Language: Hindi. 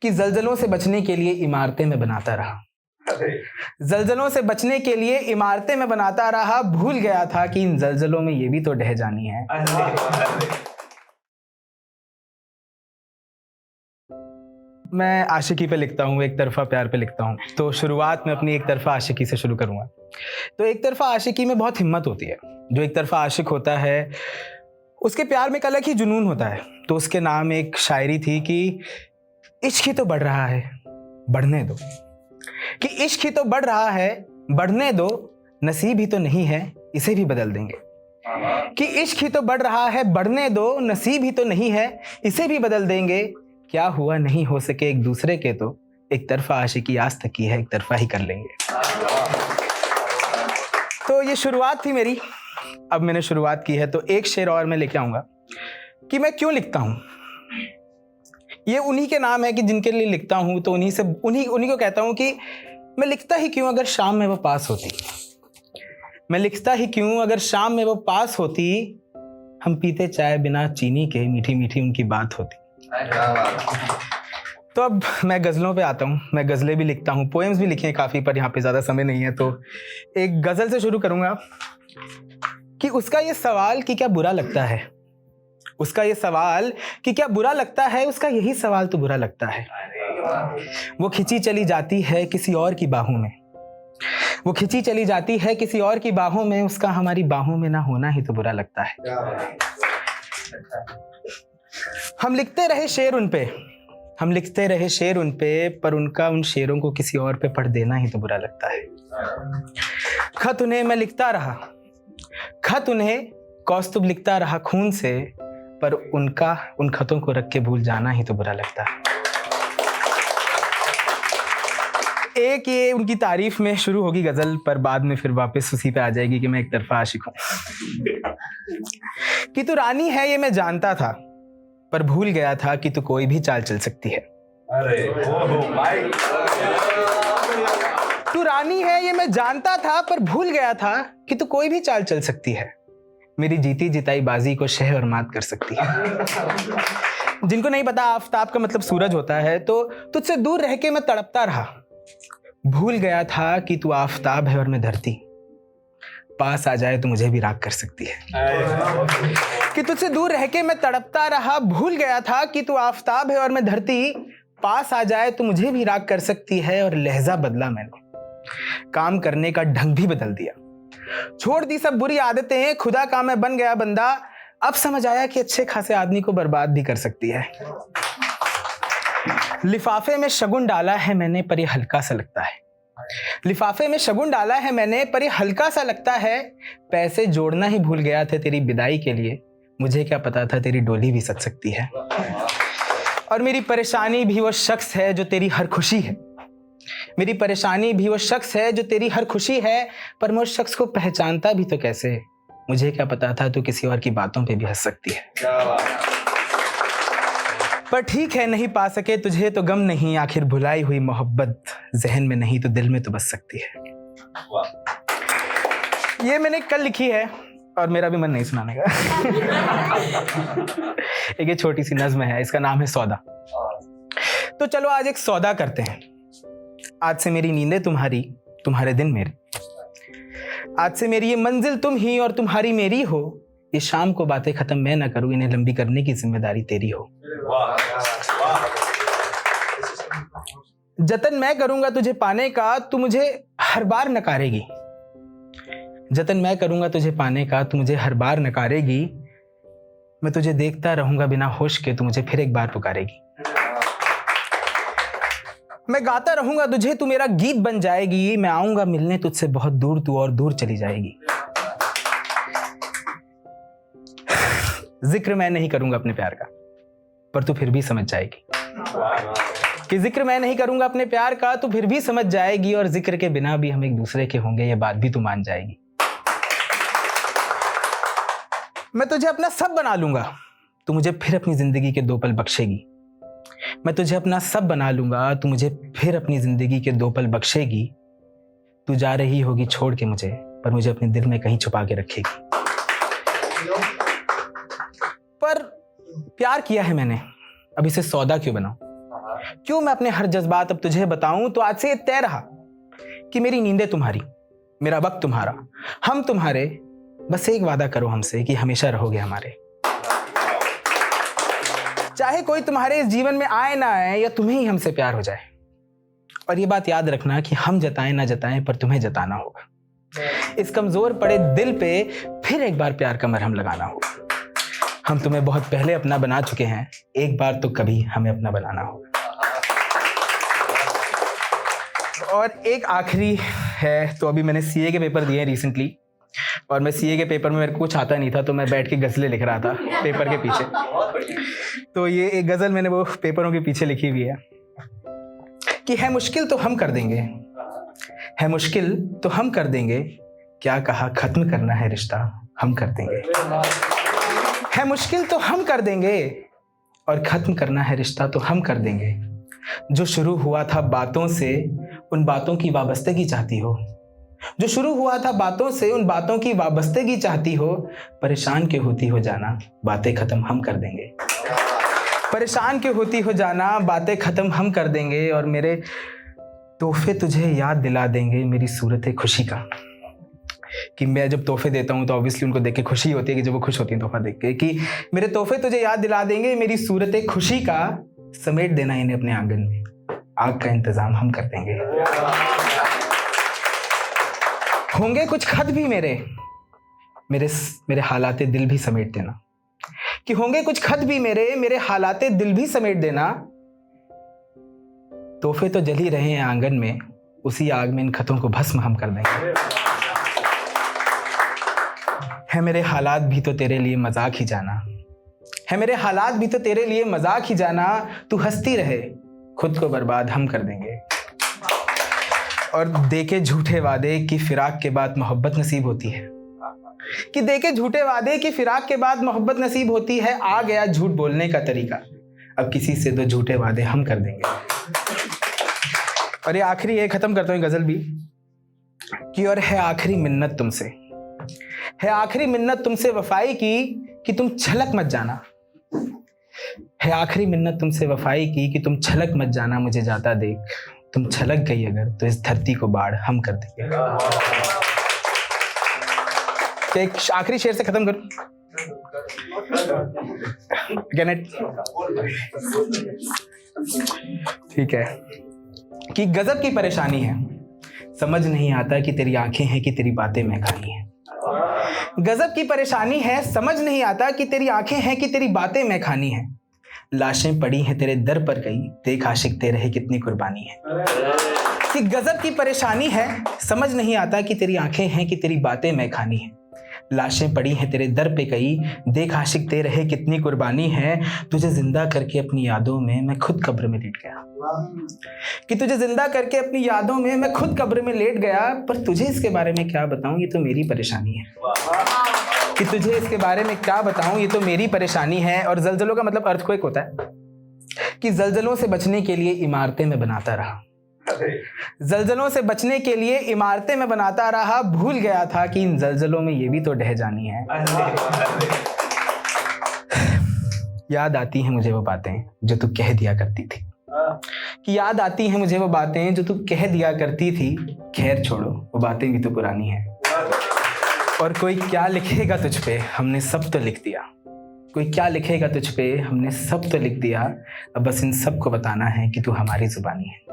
कि जलजलों से बचने के लिए इमारतें मैं बनाता रहा। जलजलों से बचने के लिए इमारतें मैं बनाता रहा, भूल गया था कि इन जलजलों में ये भी तो ढह जानी है। मैं आशिकी पे लिखता हूँ, एक तरफा प्यार पे लिखता हूँ। तो शुरुआत में अपनी एक तरफा आशिकी से शुरू करूँगा। तो एक तरफा आशिकी में बहुत हिम्मत होती है। जो एक तरफा आशिक होता है उसके प्यार में एक अलग ही जुनून होता है। तो उसके नाम एक शायरी थी कि इश्क ही तो बढ़ रहा है, बढ़ने दो। कि इश्क ही तो बढ़ रहा है, बढ़ने दो, नसीब ही तो नहीं है, इसे भी बदल देंगे। कि इश्क ही तो बढ़ रहा है, बढ़ने दो, नसीब ही तो नहीं है, इसे भी बदल देंगे। क्या हुआ नहीं हो सके एक दूसरे के, तो एक तरफा आशिकी आज तक की है, एक तरफा ही कर लेंगे। तो ये शुरुआत थी मेरी। अब मैंने शुरुआत की है तो एक शेर और मैं लेके आऊंगा कि मैं क्यों लिखता हूं। ये उन्हीं के नाम है कि जिनके लिए लिखता हूं, तो उन्हीं को कहता हूं कि मैं लिखता ही क्यों अगर शाम में वो पास होती। मैं लिखता ही क्यों अगर शाम में वो पास होती, हम पीते चाय बिना चीनी के, मीठी मीठी उनकी बात होती। तो अब मैं गज़लों पे आता हूँ। मैं गज़लें भी लिखता हूँ, पोएम्स भी लिखे हैं काफ़ी, पर यहाँ पे ज़्यादा समय नहीं है। तो एक गज़ल से शुरू करूँगा कि उसका ये सवाल कि क्या बुरा लगता है, उसका ये सवाल कि क्या बुरा लगता है, उसका यही सवाल तो बुरा लगता है। वो खिंची चली जाती है किसी और की बाहों में, वो खिंची चली जाती है किसी और की बाहों में, उसका हमारी बाहों में ना होना ही तो बुरा लगता है। हम लिखते रहे शेर उन पे, हम लिखते रहे शेर उन पे, पर उनका उन शेरों को किसी और पे पढ़ देना ही तो बुरा लगता है। खत उन्हें मैं लिखता रहा, खत उन्हें कौस्तुभ लिखता रहा खून से, पर उनका उन खतों को रख के भूल जाना ही तो बुरा लगता है। एक ये उनकी तारीफ में शुरू होगी गजल, पर बाद में फिर वापस उसी पे आ जाएगी कि मैं एक तरफा आशिक हूं। कि तू रानी है ये मैं जानता था, पर भूल गया था कि तू कोई भी चाल चल सकती है। तू रानी है ये मैं जानता था, पर भूल गया था कि तू कोई भी चाल चल सकती है। मेरी जीती जिताई बाजी को शह और मात कर सकती है। जिनको नहीं पता, आफताब का मतलब सूरज होता है। तो तुझसे दूर रह के मैं तड़पता रहा, भूल गया था कि तू आफताब है और मैं धरती, पास आ जाए तो मुझे भी राख कर सकती है। कि तुझसे दूर रह के मैं तड़पता रहा, भूल गया था कि तू आफताब है और मैं धरती, पास आ जाए तो मुझे भी राख कर सकती है। और लहजा बदला मैंने, काम करने का ढंग भी बदल दिया, छोड़ दी सब बुरी आदतें, खुदा का मैं बन गया बंदा। अब समझ आया कि अच्छे खासे आदमी को बर्बाद भी कर सकती है। लिफाफे में शगुन डाला है मैंने, पर ये हल्का सा लगता है। लिफाफे में शगुन डाला है मैंने, पर ये हल्का सा लगता है। पैसे जोड़ना ही भूल गया था तेरी विदाई के लिए, मुझे क्या पता था तेरी डोली भी सज सकती है। और मेरी परेशानी भी वो शख्स है जो तेरी हर खुशी है, मेरी परेशानी भी वो शख्स है जो तेरी हर खुशी है। पर मैं उस शख्स को पहचानता भी तो कैसे, मुझे क्या पता था तू किसी और की बातों पे भी हंस सकती है। पर ठीक है नहीं पा सके तुझे तो गम नहीं, आखिर भुलाई हुई मोहब्बत जहन में नहीं तो दिल में तो बस सकती है। ये मैंने कल लिखी है और मेरा भी मन नहीं सुनाने का। एक ये छोटी सी नज्म है, इसका नाम है सौदा। तो चलो आज एक सौदा करते हैं। आज से मेरी नींदें तुम्हारी, तुम्हारे दिन मेरे। आज से मेरी ये मंजिल तुम ही और तुम्हारी मेरी हो। ये शाम को बातें खत्म मैं ना करूं, इन्हें लंबी करने की जिम्मेदारी तेरी हो। जतन मैं करूंगा तुझे पाने का, तू मुझे हर बार नकारेगी। जतन मैं करूंगा तुझे पाने का, तू मुझे हर बार नकारेगी। मैं तुझे देखता रहूंगा बिना होश के, तू मुझे फिर एक बार पुकारेगी। मैं गाता रहूंगा तुझे, तू मेरा गीत बन जाएगी। मैं आऊंगा मिलने तुझसे बहुत दूर, तू और दूर चली जाएगी। जिक्र मैं नहीं करूंगा अपने प्यार का, पर तू फिर भी समझ जाएगी। कि जिक्र मैं नहीं करूंगा अपने प्यार का, तू फिर भी समझ जाएगी। और जिक्र के बिना भी हम एक दूसरे के होंगे, ये बात भी तू मान जाएगी। मैं तुझे अपना सब बना लूंगा, तू मुझे फिर अपनी जिंदगी के 2 पल बख्शेगी। मैं तुझे अपना सब बना लूंगा, तू मुझे फिर अपनी जिंदगी के 2 पल बख्शेगी। तू जा रही होगी छोड़ के मुझे, पर मुझे अपने दिल में कहीं छुपा के रखेगी। पर प्यार किया है मैंने, अब इसे सौदा क्यों बनाऊं? क्यों मैं अपने हर जज्बात अब तुझे बताऊं? तो आज से ये तय रहा कि मेरी नींदें तुम्हारी, मेरा वक्त तुम्हारा, हम तुम्हारे, बस एक वादा करो हमसे कि हमेशा रहोगे हमारे। चाहे कोई तुम्हारे इस जीवन में आए ना आए या तुम्हें ही हमसे प्यार हो जाए। और ये बात याद रखना कि हम जताएं ना जताएं पर तुम्हें जताना होगा। इस कमजोर पड़े दिल पे फिर एक बार प्यार का मरहम लगाना होगा। हम तुम्हें बहुत पहले अपना बना चुके हैं, एक बार तो कभी हमें अपना बनाना होगा। और एक आखिरी है, तो अभी मैंने सीए के पेपर दिए रिसेंटली, और मैं सीए के पेपर में मेरे को कुछ आता नहीं था, तो मैं बैठ के गज़लें लिख रहा था पेपर के पीछे। तो ये एक गज़ल मैंने वो पेपरों के पीछे लिखी हुई है कि है मुश्किल तो हम कर देंगे, है मुश्किल तो हम कर देंगे, क्या कहा खत्म करना है रिश्ता हम कर देंगे। है मुश्किल तो हम कर देंगे और खत्म करना है रिश्ता तो हम कर देंगे। जो शुरू हुआ था बातों से उन बातों की वाबस्तगी चाहती हो, जो शुरू हुआ था बातों से उन बातों की वाबस्तगी चाहती हो, परेशान क्यों होती हो जाना बातें खत्म हम कर देंगे। परेशान क्यों होती हो जाना बातें खत्म हम कर देंगे। और मेरे तोहफे तुझे याद दिला देंगे मेरी सूरत खुशी का। कि मैं जब तोहफे देता हूँ तो ऑब्वियसली उनको देख के खुशी होती है कि जब वो खुश होती है तोहफा देख के, कि मेरे तोहफे तुझे याद दिला देंगे मेरी सूरत खुशी का, समेट देना इन्हें अपने आंगन में, आग का इंतजाम हम कर देंगे। होंगे कुछ खत भी मेरे हालाते दिल भी समेट देना, कि होंगे कुछ खत भी मेरे हालाते दिल भी समेट देना। तोहफे तो जल ही रहे हैं आंगन में, उसी आग में इन खतों को भस्म हम कर देंगे। है मेरे हालात भी तो तेरे लिए मजाक ही जाना, है मेरे हालात भी तो तेरे लिए मजाक ही जाना, तू हंसती रहे खुद को बर्बाद हम कर देंगे। और देके झूठे वादे की फिराक के बाद मोहब्बत नसीब होती है, कि देके झूठे वादे की फिराक के बाद मोहब्बत नसीब होती है। आ गया झूठ बोलने का तरीका, अब किसी से दो झूठे वादे हम कर देंगे। और ये आखिरी है, खत्म करता हूँ गजल भी, कि और है आखिरी मिन्नत तुमसे, है आखिरी मिन्नत तुमसे वफाई की, कि तुम छलक मत जाना। है आखिरी मिन्नत तुमसे वफाई की, कि तुम छलक मत जाना मुझे जाता देख, तुम छलक गई अगर तो इस धरती को बाढ़ हम कर देंगे। एक आखिरी शेर से खत्म करूं। ठीक है, कि गजब की परेशानी है, समझ नहीं आता कि तेरी आंखें हैं कि तेरी बातें मैं खानी है। गजब की परेशानी है, समझ नहीं आता कि तेरी आंखें हैं कि तेरी बातें मैं खानी है। लाशें पड़ी हैं तेरे दर पर कई, देख आशिक तेरे है कितनी कुर्बानी है। कि गजब की परेशानी है, समझ नहीं आता कि तेरी आंखें हैं कि तेरी बातें मैं खानी है। लाशें पड़ी हैं तेरे दर पे कई, देख आशिक तेरे है कितनी कुर्बानी है। तुझे जिंदा करके अपनी यादों में मैं खुद कब्र में लेट गया, कि तुझे जिंदा करके अपनी यादों में मैं खुद कब्र में लेट गया। पर तुझे इसके बारे में क्या बताऊं, ये तो मेरी परेशानी है। कि तुझे इसके बारे में क्या बताऊं, ये तो मेरी परेशानी है। और जलजलों का मतलब अर्थक्वेक होता है, कि जलजलों से बचने के लिए इमारतें मैं बनाता रहा, जलजलों से बचने के लिए इमारतें मैं बनाता रहा। भूल गया था कि इन जलजलों में ये भी तो ढह जानी है। याद आती हैं मुझे वो बातें जो तू कह दिया करती थी, कि याद आती हैं मुझे वो बातें जो तू कह दिया करती थी। खैर छोड़ो, वो बातें भी तो पुरानी हैं। और कोई क्या लिखेगा तुझ पे, हमने सब तो लिख दिया। कोई क्या लिखेगा तुझ पे, हमने सब तो लिख दिया। अब बस इन सब को बताना है कि तू हमारी जुबानी है।